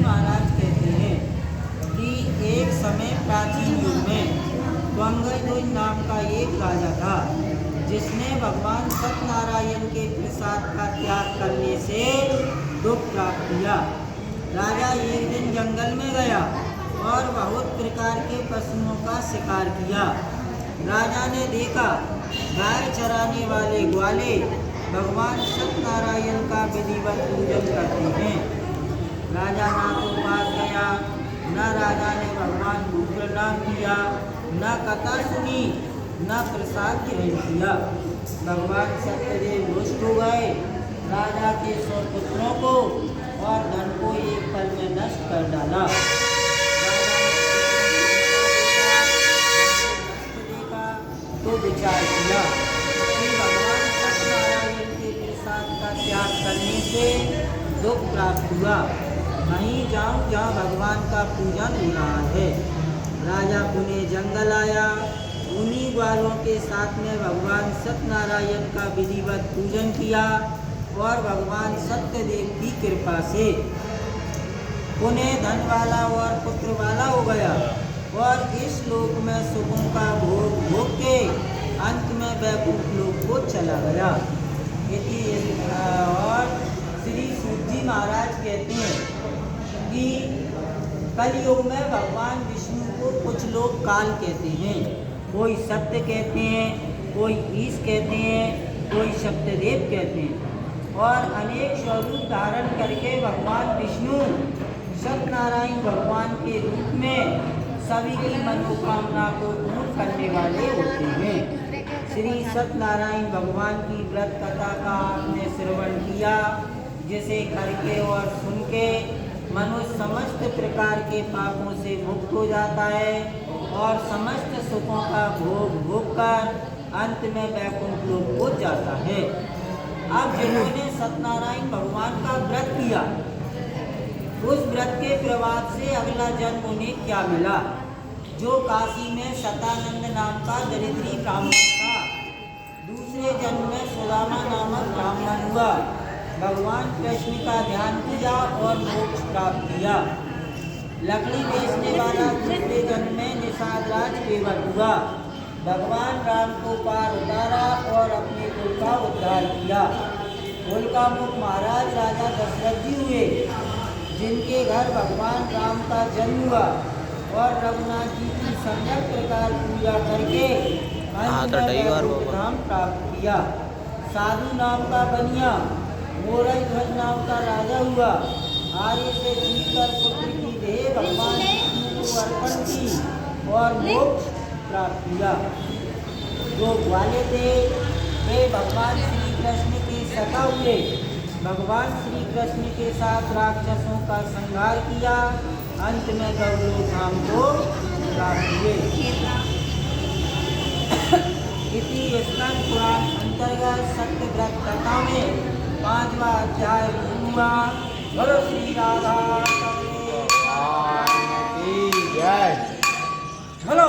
महाराज कहते हैं कि एक समय प्राचीन युग में त्वंगध्वज नाम का एक राजा था, जिसने भगवान सत्यनारायण के प्रसाद का त्याग करने से दुख प्राप्त किया। राजा एक दिन जंगल में गया और बहुत प्रकार के पशुओं का शिकार किया। राजा ने देखा गाय चराने वाले ग्वाले भगवान सत्यनारायण का विधिवत पूजन करते हैं। राजा ना तो पास गया, न राजा ने भगवान को प्रणाम किया, न कथा सुनी, न प्रसाद ग्रहण किया। भगवान सत्यदेव रुष्ट हो गए, राजा के 100 पुत्रों को और धन को एक पल में नष्ट कर डाला। देखा तो विचार किया कि भगवान सत्यनारायण के प्रसाद का त्याग करने से दुख प्राप्त हुआ, कहीं जाऊं जहाँ भगवान का पूजन हो रहा है। राजा पुणे जंगल आया, उन्हीं ग्वालों के साथ में भगवान सत्यनारायण का विधिवत पूजन किया और भगवान सत्यदेव की कृपा से पुणे धन वाला और पुत्र वाला हो गया और इस लोक में सुखों का भोग भोग के अंत में वैकुंठ लोक को चला गया। और श्री सूत जी महाराज कहते हैं कि कलयुग में भगवान विष्णु को कुछ लोग काल कहते हैं, कोई सत्य कहते हैं, कोई ईश कहते हैं, कोई सत्यदेव कहते हैं। और अनेक स्वरूप धारण करके भगवान विष्णु सत्यनारायण भगवान के रूप में सभी की मनोकामना को पूर्ण करने वाले होते हैं। श्री सत्यनारायण भगवान की व्रत कथा का आपने श्रवण किया, जिसे करके और सुन के मनुष्य समस्त प्रकार के पापों से मुक्त हो जाता है और समस्त सुखों का भोग भोग कर अंत में वैकुंठ लोक को जाता है। अब जिन्होंने सत्यनारायण भगवान का व्रत किया, उस व्रत के प्रभाव से अगला जन्म उन्हें क्या मिला? जो काशी में शतानंद नाम का दरिद्री ब्राह्मण था, दूसरे जन्म में सुदामा नामक ब्राह्मण हुआ, भगवान कृष्ण का ध्यान किया और मोक्ष प्राप्त किया। लकड़ी बेचने वाला दूसरे जन्म में निषाद राज केवट हुआ, भगवान राम को पार उतारा और अपने कुल का उद्धार किया। कुल का मुख महाराज राजा दशरथ जी हुए, जिनके घर भगवान राम का जन्म हुआ और रघुनाथ जी की सम्यक प्रकार पूजा करके धाम प्राप्त किया। साधु नाम का बनिया मोरई ध्वज नाम का राजा हुआ, आर्य से जीतकर पुत्र की देह भगवान विष्णु को अर्पण की और मोक्ष प्राप्त किया। जो ग्वाले थे वे भगवान श्री कृष्ण के सखा हुए, भगवान श्री कृष्ण के साथ राक्षसों का संहार किया, अंत में गौलोक धाम को प्राप्त हुए। इति स्कंद पुराण अंतर्गत सत्य व्रत कथा में 5वां अध्याय हुआ। बोलो श्री राधा। चलो।